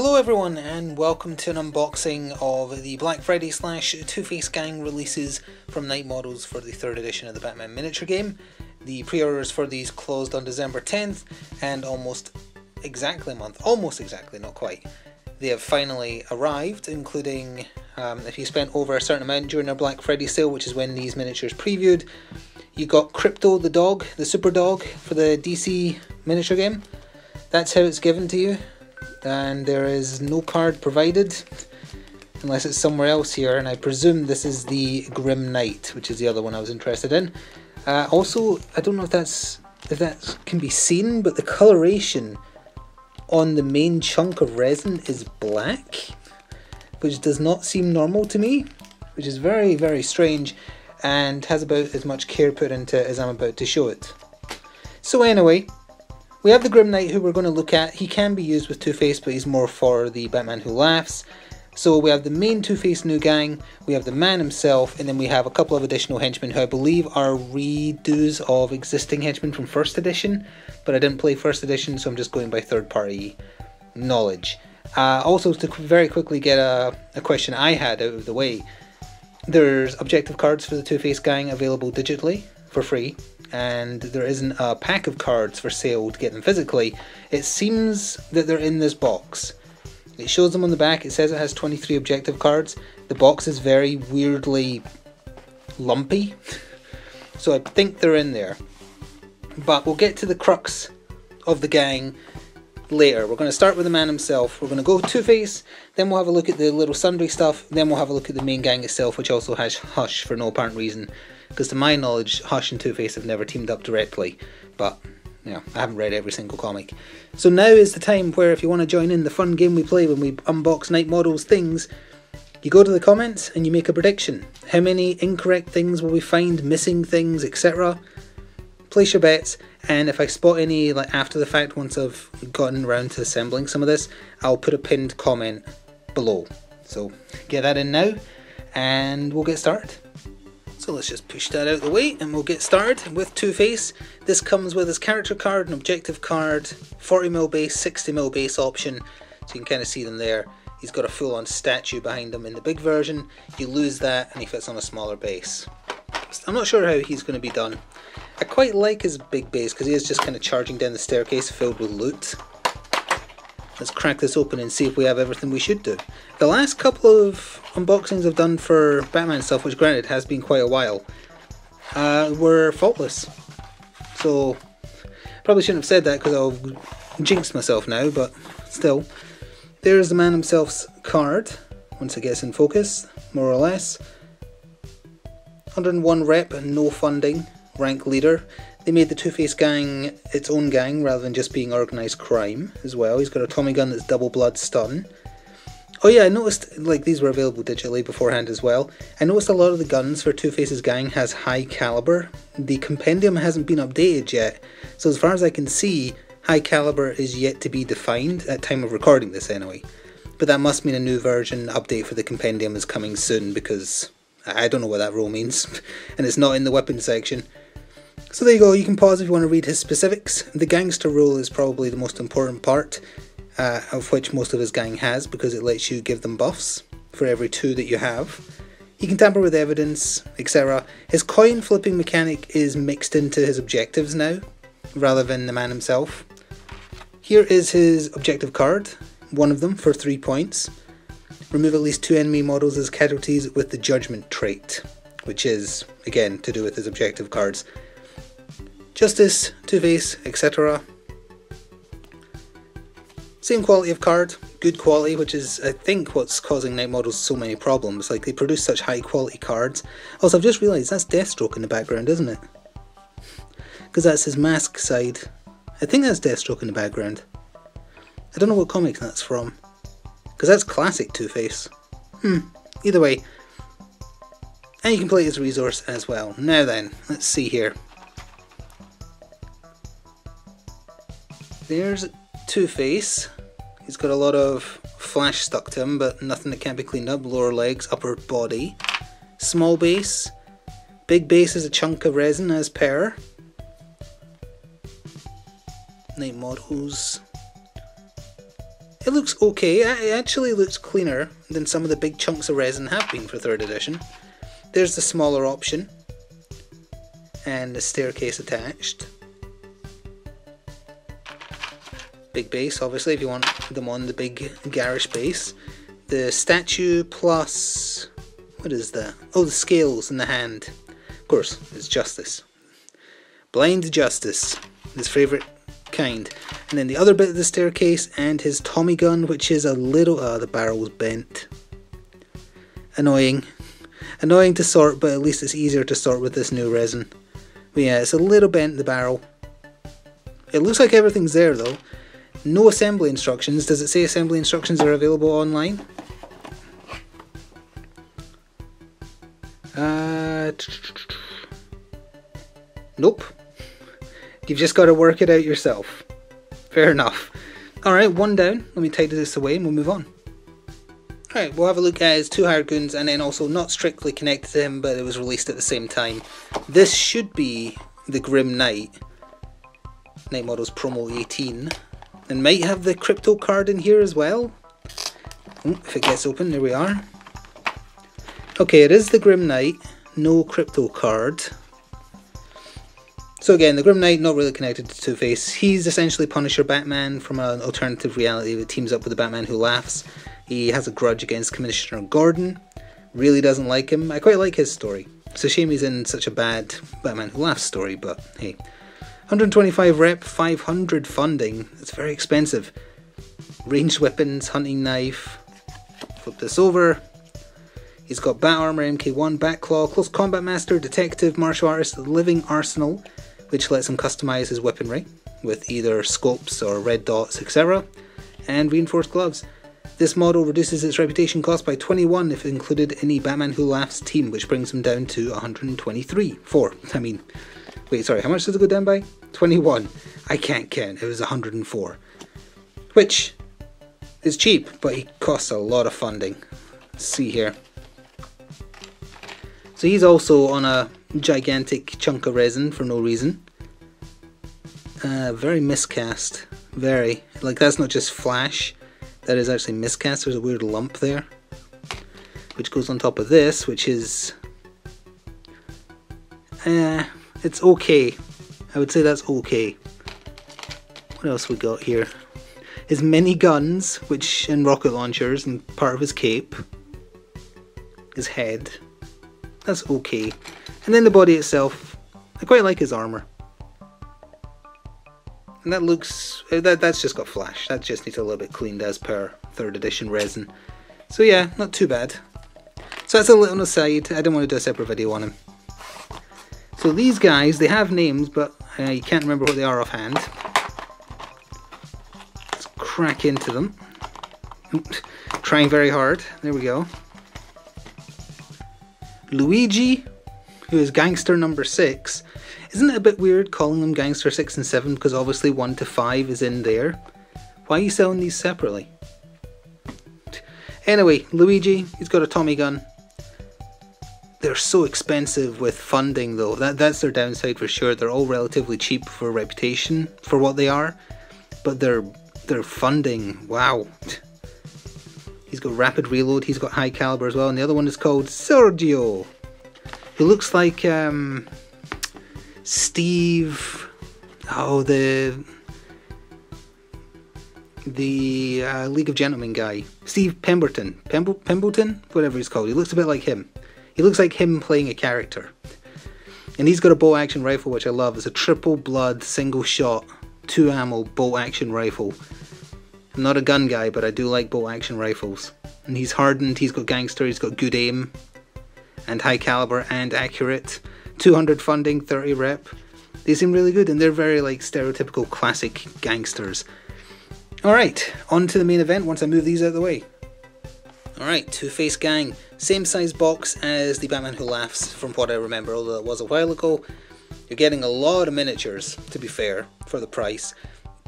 Hello everyone and welcome to an unboxing of the Black Friday / Two-Face Gang releases from Night Models for the 3rd edition of the Batman miniature game. The pre-orders for these closed on December 10th and almost exactly a month, almost exactly, not quite. They have finally arrived, including if you spent over a certain amount during their Black Friday sale, which is when these miniatures previewed. You got Crypto the dog, the super dog for the DC miniature game. That's how it's given to you. And there is no card provided unless it's somewhere else here, and I presume this is the Grim Knight, which is the other one I was interested in. Also, I don't know if that can be seen, but the coloration on the main chunk of resin is black, which does not seem normal to me, which is very, very strange and has about as much care put into it as I'm about to show it. So anyway, we have the Grim Knight who we're going to look at. He can be used with Two-Face, but he's more for the Batman Who Laughs. So we have the main Two-Face new gang, we have the man himself, and then we have a couple of additional henchmen who I believe are redos of existing henchmen from 1st edition, but I didn't play 1st edition, so I'm just going by third-party knowledge. Also, to very quickly get a question I had out of the way, there's objective cards for the Two-Face gang available digitally for free, and there isn't a pack of cards for sale to get them physically. It seems that they're in this box. It shows them on the back. It says it has 23 objective cards. The box is very weirdly lumpy, so I think they're in there. But we'll get to the crux of the gang later. We're going to start with the man himself. We're going to go Two-Face, then we'll have a look at the little sundry stuff, then we'll have a look at the main gang itself, which also has Hush for no apparent reason. Because to my knowledge, Hush and Two-Face have never teamed up directly, but you know, I haven't read every single comic. So now is the time where if you want to join in the fun game we play when we unbox Night Models things, you go to the comments and you make a prediction. How many incorrect things will we find, missing things, etc. Place your bets, and if I spot any like after the fact, once I've gotten around to assembling some of this, I'll put a pinned comment below. So get that in now, and we'll get started. So let's just push that out of the way and we'll get started with Two-Face. This comes with his character card, an objective card, 40mm base, 60mm base option, so you can kind of see them there. He's got a full-on statue behind him in the big version. You lose that and he fits on a smaller base. I'm not sure how he's going to be done. I quite like his big base because he is just kind of charging down the staircase filled with loot. Let's crack this open and see if we have everything we should do. The last couple of unboxings I've done for Batman stuff, which granted has been quite a while, were faultless. So, probably shouldn't have said that because I'll jinx myself now, but still. There's the man himself's card, once it gets in focus, more or less. 101 rep and no funding, rank leader. They made the Two-Face gang its own gang rather than just being organised crime as well. He's got a Tommy gun that's double blood stun. Oh yeah, I noticed like these were available digitally beforehand as well. I noticed a lot of the guns for Two-Face's gang has high caliber. The compendium hasn't been updated yet, so as far as I can see, high caliber is yet to be defined at time of recording this anyway. But that must mean a new version update for the compendium is coming soon, because I don't know what that rule means, and it's not in the weapons section. So there you go, you can pause if you want to read his specifics. The gangster rule is probably the most important part, of which most of his gang has, because it lets you give them buffs for every 2 that you have. He can tamper with evidence, etc. His coin flipping mechanic is mixed into his objectives now, rather than the man himself. Here is his objective card, one of them for 3 points. Remove at least 2 enemy models as casualties with the judgment trait, which is, again, to do with his objective cards. Justice, Two-Face, etc. Same quality of card, good quality, which is I think what's causing Night Models so many problems. Like, they produce such high quality cards. Also, I've just realised that's Deathstroke in the background, isn't it? Because that's his mask side. I think that's Deathstroke in the background. I don't know what comic that's from, because that's classic Two-Face. Either way. And you can play it as a resource as well. Now then, let's see here. There's Two-Face. He's got a lot of flash stuck to him, but nothing that can't be cleaned up. Lower legs, upper body. Small base. Big base is a chunk of resin as per. Night Models. It looks okay. It actually looks cleaner than some of the big chunks of resin have been for 3rd edition. There's the smaller option and the staircase attached. Big base, obviously, if you want them on the big garish base. The statue plus... what is that? Oh, the scales in the hand. Of course, it's Justice. Blind Justice, his favourite kind. And then the other bit of the staircase and his Tommy gun, which is a little... the barrel was bent. Annoying. Annoying to sort, but at least it's easier to sort with this new resin. But yeah, it's a little bent, the barrel. It looks like everything's there though. No assembly instructions. Does it say assembly instructions are available online? Nope. You've just got to work it out yourself. Fair enough. Alright, one down. Let me tidy this away and we'll move on. Alright, we'll have a look at his 2 hired goons, and then also not strictly connected to him, but it was released at the same time. This should be the Grim Knight. Night Models Promo 18. And might have the crypto card in here as well. If it gets open, there we are. Okay, it is the Grim Knight. No crypto card. So again, the Grim Knight, not really connected to Two-Face. He's essentially Punisher Batman from an alternative reality that teams up with the Batman Who Laughs. He has a grudge against Commissioner Gordon. Really doesn't like him. I quite like his story. It's a shame he's in such a bad Batman Who Laughs story, but hey. 125 rep, 500 funding. It's very expensive. Ranged weapons, hunting knife. Flip this over. He's got Bat Armor, MK1, Bat Claw, Close Combat Master, Detective, Martial Artist, Living Arsenal, which lets him customize his weaponry with either scopes or red dots, etc. And Reinforced Gloves. This model reduces its reputation cost by 21 if included in the Batman Who Laughs team, which brings him down to 123. Wait, sorry, how much does it go down by? 21. I can't count, it was 104. Which is cheap, but he costs a lot of funding. Let's see here. So he's also on a gigantic chunk of resin for no reason. Very miscast. Very. Like, that's not just flash. That is actually miscast. There's a weird lump there. Which goes on top of this, which is... it's okay. I would say that's okay. What else we got here? His mini guns, and rocket launchers, and part of his cape. His head. That's okay. And then the body itself. I quite like his armor. And that looks... that's just got flash. That just needs a little bit cleaned as per 3rd edition resin. So yeah, not too bad. So that's a little aside. I didn't want to do a separate video on him. So these guys, they have names, but you can't remember what they are offhand. Let's crack into them. Trying very hard. There we go. Luigi, who is Gangster number 6. Isn't it a bit weird calling them Gangster 6 and 7 because obviously 1 to 5 is in there? Why are you selling these separately? Anyway, Luigi, he's got a Tommy gun. They're so expensive with funding though. That's their downside for sure. They're all relatively cheap for reputation for what they are. But their funding, wow. He's got rapid reload, he's got high caliber as well, and the other one is called Sergio, who looks like Steve, the League of Gentlemen guy, Steve Pemberton, Pemberton, whatever he's called. He looks a bit like him. He looks like him playing a character. And he's got a bolt action rifle, which I love. It's a triple blood, single shot, 2 ammo bolt action rifle. I'm not a gun guy, but I do like bolt action rifles. And he's hardened, he's got gangster, he's got good aim, and high caliber and accurate. 200 funding, 30 rep. They seem really good, and they're very like stereotypical classic gangsters. Alright, on to the main event once I move these out of the way. Alright, Two-Face Gang. Same size box as the Batman Who Laughs, from what I remember, although it was a while ago. You're getting a lot of miniatures, to be fair, for the price.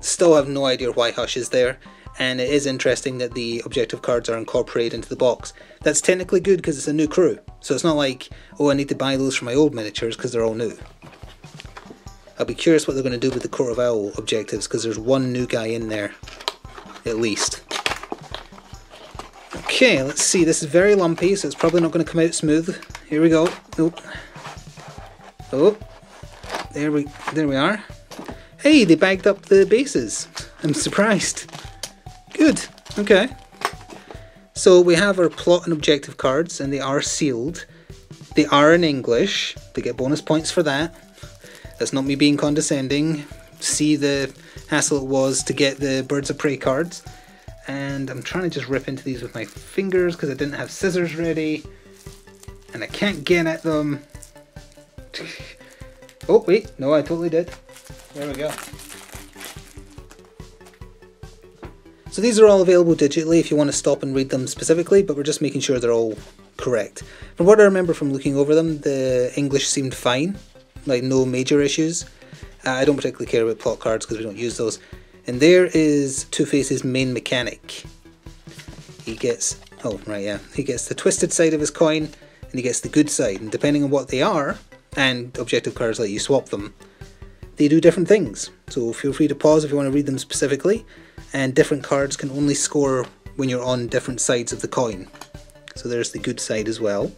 Still have no idea why Hush is there, and it is interesting that the objective cards are incorporated into the box. That's technically good because it's a new crew, so it's not like, oh, I need to buy those for my old miniatures because they're all new. I'll be curious what they're going to do with the Court of Owl objectives, because there's one new guy in there, at least. Okay, let's see. This is very lumpy, so it's probably not going to come out smooth. Here we go. Nope. Oh, there we are. Hey, they bagged up the bases. I'm surprised. Good. Okay. So we have our plot and objective cards, and they are sealed. They are in English. They get bonus points for that. That's not me being condescending. See the hassle it was to get the Birds of Prey cards. And I'm trying to just rip into these with my fingers because I didn't have scissors ready. And I can't get at them. Oh, wait. No, I totally did. There we go. So these are all available digitally if you want to stop and read them specifically, but we're just making sure they're all correct. From what I remember from looking over them, the English seemed fine. Like, no major issues. I don't particularly care about plot cards because we don't use those. And there is Two-Face's main mechanic. He gets, he gets the twisted side of his coin and he gets the good side. And depending on what they are, and objective cards let you swap them, they do different things. So feel free to pause if you want to read them specifically. And different cards can only score when you're on different sides of the coin. So there's the good side as well.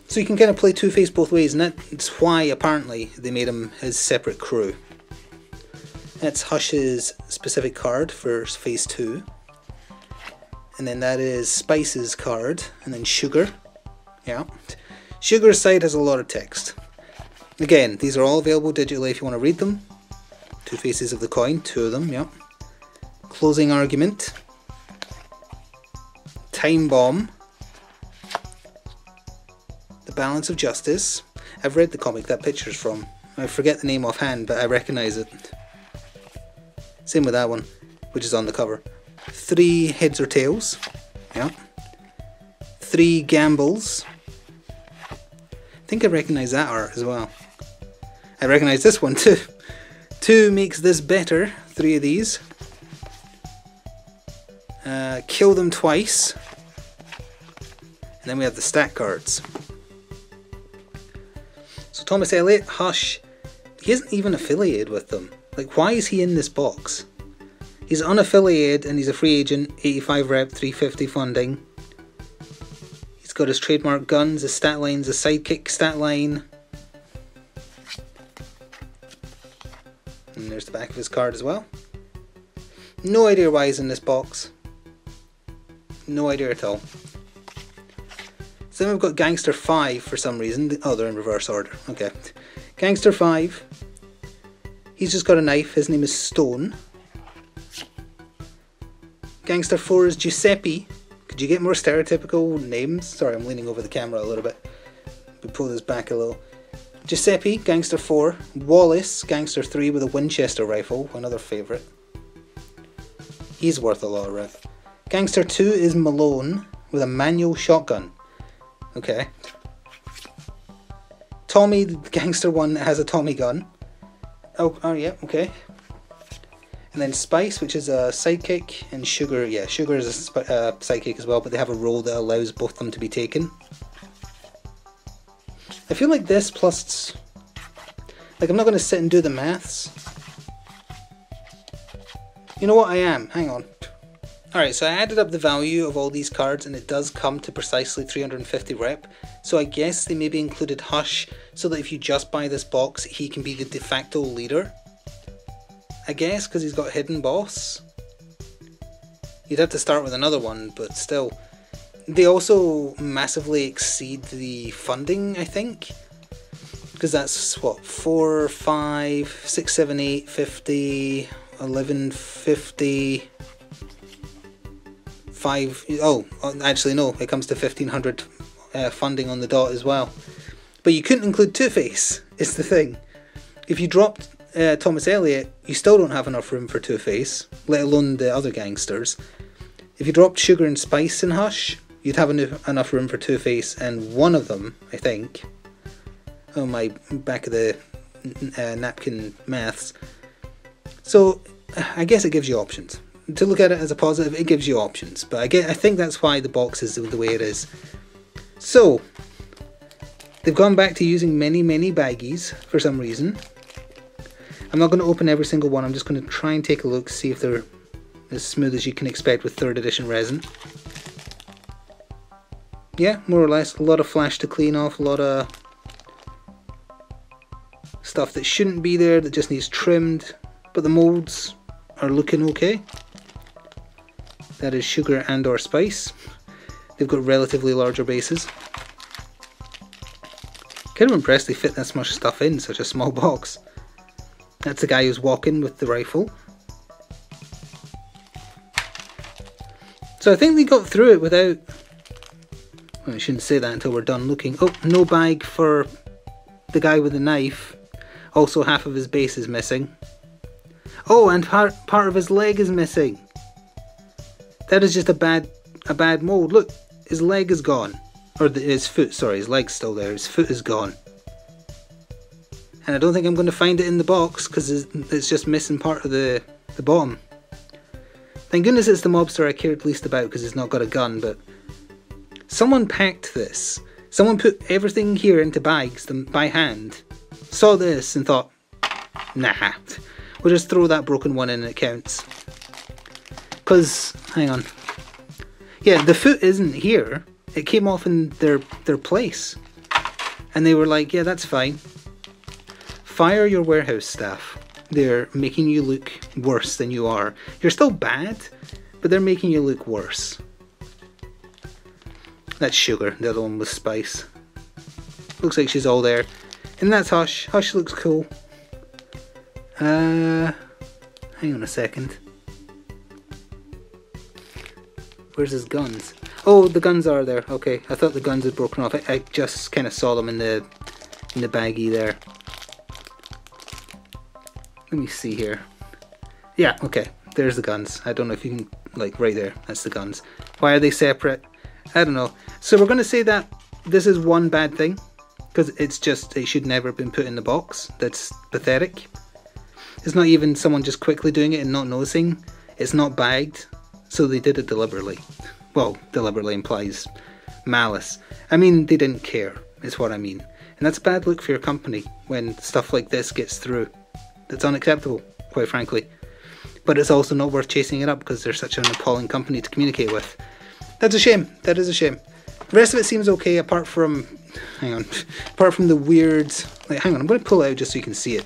So you can kind of play Two-Face both ways, and that's why apparently they made him his separate crew. That's Hush's specific card for phase 2. And then that is Spice's card, and then Sugar. Yeah. Sugar's side has a lot of text. Again, these are all available digitally if you want to read them. Two faces of the coin, 2 of them, yeah. Closing argument. Time bomb. The balance of justice. I've read the comic that picture's from. I forget the name offhand, but I recognise it. Same with that one, which is on the cover. 3 heads or tails. Yeah. 3 gambles. I think I recognise that art as well. I recognise this one too. 2 makes this better. 3 of these. Kill them twice. And then we have the stack cards. So Thomas Elliot, Hush, he isn't even affiliated with them. Like, why is he in this box? He's unaffiliated and he's a free agent, 85 rep, 350 funding. He's got his trademark guns, his stat line's a sidekick stat line. And there's the back of his card as well. No idea why he's in this box. No idea at all. So then we've got Gangster 5 for some reason. Oh, they're in reverse order. Okay. Gangster 5. He's just got a knife. His name is Stone. Gangster 4 is Giuseppe. Could you get more stereotypical names? Sorry, I'm leaning over the camera a little bit. We'll pull this back a little. Giuseppe, Gangster 4. Wallace, Gangster 3 with a Winchester rifle. Another favourite. He's worth a lot of rep. Gangster 2 is Malone with a manual shotgun. Okay. Tommy, the Gangster 1 has a Tommy gun. Oh yeah, okay. And then Spice, which is a sidekick, and Sugar, yeah, Sugar is a sidekick as well, but they have a role that allows both of them to be taken. I feel like this plus... Like, I'm not going to sit and do the maths. You know what, I am. Hang on. Alright, so I added up the value of all these cards, and it does come to precisely 350 rep. So I guess they maybe included Hush, so that if you just buy this box, he can be the de facto leader. I guess, because he's got Hidden Boss. You'd have to start with another one, but still. They also massively exceed the funding, I think. Because that's, what, 4, 5, 6, 7, 8, 50, 11, 50... 5, oh, actually no, it comes to 1500 funding on the dot as well. But you couldn't include Two-Face, is the thing. If you dropped Thomas Elliot, you still don't have enough room for Two-Face, let alone the other gangsters. If you dropped Sugar and Spice and Hush, you'd have enough room for Two-Face and one of them, I think. Oh, my back of the napkin maths. So, I guess it gives you options. To look at it as a positive, it gives you options. But I think that's why the box is the way it is. So, they've gone back to using many baggies for some reason. I'm not going to open every single one. I'm just going to try and take a look, see if they're as smooth as you can expect with 3rd edition resin. Yeah, more or less. A lot of flash to clean off, a lot of stuff that shouldn't be there, that just needs trimmed, but the molds are looking okay. That is sugar and or spice. They've got relatively larger bases. Kind of impressed they fit this much stuff in such a small box. That's the guy who's walking with the rifle. So I think they got through it without... Well, I shouldn't say that until we're done looking. Oh, no bag for the guy with the knife. Also half of his base is missing. Oh, and part of his leg is missing. That is just a bad mold. Look, his leg is gone. Or his foot, sorry, his leg's still there. His foot is gone. And I don't think I'm going to find it in the box because it's just missing part of the bottom. Thank goodness it's the mobster I cared least about because he's not got a gun, but someone packed this. Someone put everything here into bags by hand, saw this and thought, nah, we'll just throw that broken one in and it counts. Because, hang on. Yeah, the foot isn't here. It came off in their place. And they were like, yeah, that's fine. Fire your warehouse staff. They're making you look worse than you are. You're still bad, but they're making you look worse. That's Sugar, the other one was Spice. Looks like she's all there. And that's Hush. Hush looks cool. Hang on a second. Where's his guns? Oh, the guns are there. Okay, I thought the guns had broken off. I just kind of saw them in the baggie there. Let me see here. Yeah, okay. There's the guns. I don't know if you can, like, right there. That's the guns. Why are they separate? I don't know. So we're going to say that this is one bad thing. Because it's just, it should never have been put in the box. That's pathetic. It's not even someone just quickly doing it and not noticing. It's not bagged. So they did it deliberately. Well, deliberately implies malice. I mean, they didn't care, is what I mean. And that's a bad look for your company when stuff like this gets through. That's unacceptable, quite frankly. But it's also not worth chasing it up because they're such an appalling company to communicate with. That's a shame. That is a shame. The rest of it seems okay apart from... Hang on. Apart from the weird... Like, hang on, I'm going to pull it out just so you can see it.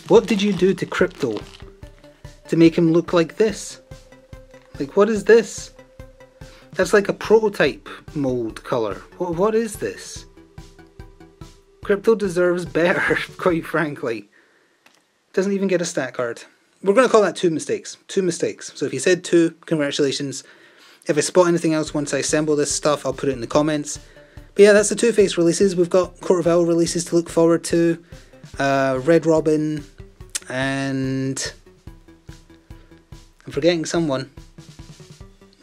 What did you do to Crypto to make him look like this? Like, what is this? That's like a prototype mold colour. What is this? Crypto deserves better, quite frankly. Doesn't even get a stat card. We're going to call that 2 mistakes. 2 mistakes. So if you said 2, congratulations. If I spot anything else once I assemble this stuff, I'll put it in the comments. But yeah, that's the Two-Face releases. We've got Court of Owl releases to look forward to. Red Robin. And... I'm forgetting someone.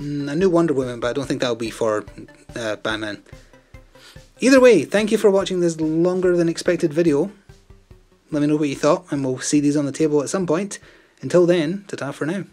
I knew Wonder Woman, but I don't think that'll be for Batman. Either way, thank you for watching this longer than expected video. Let me know what you thought, and we'll see these on the table at some point. Until then, ta-ta for now.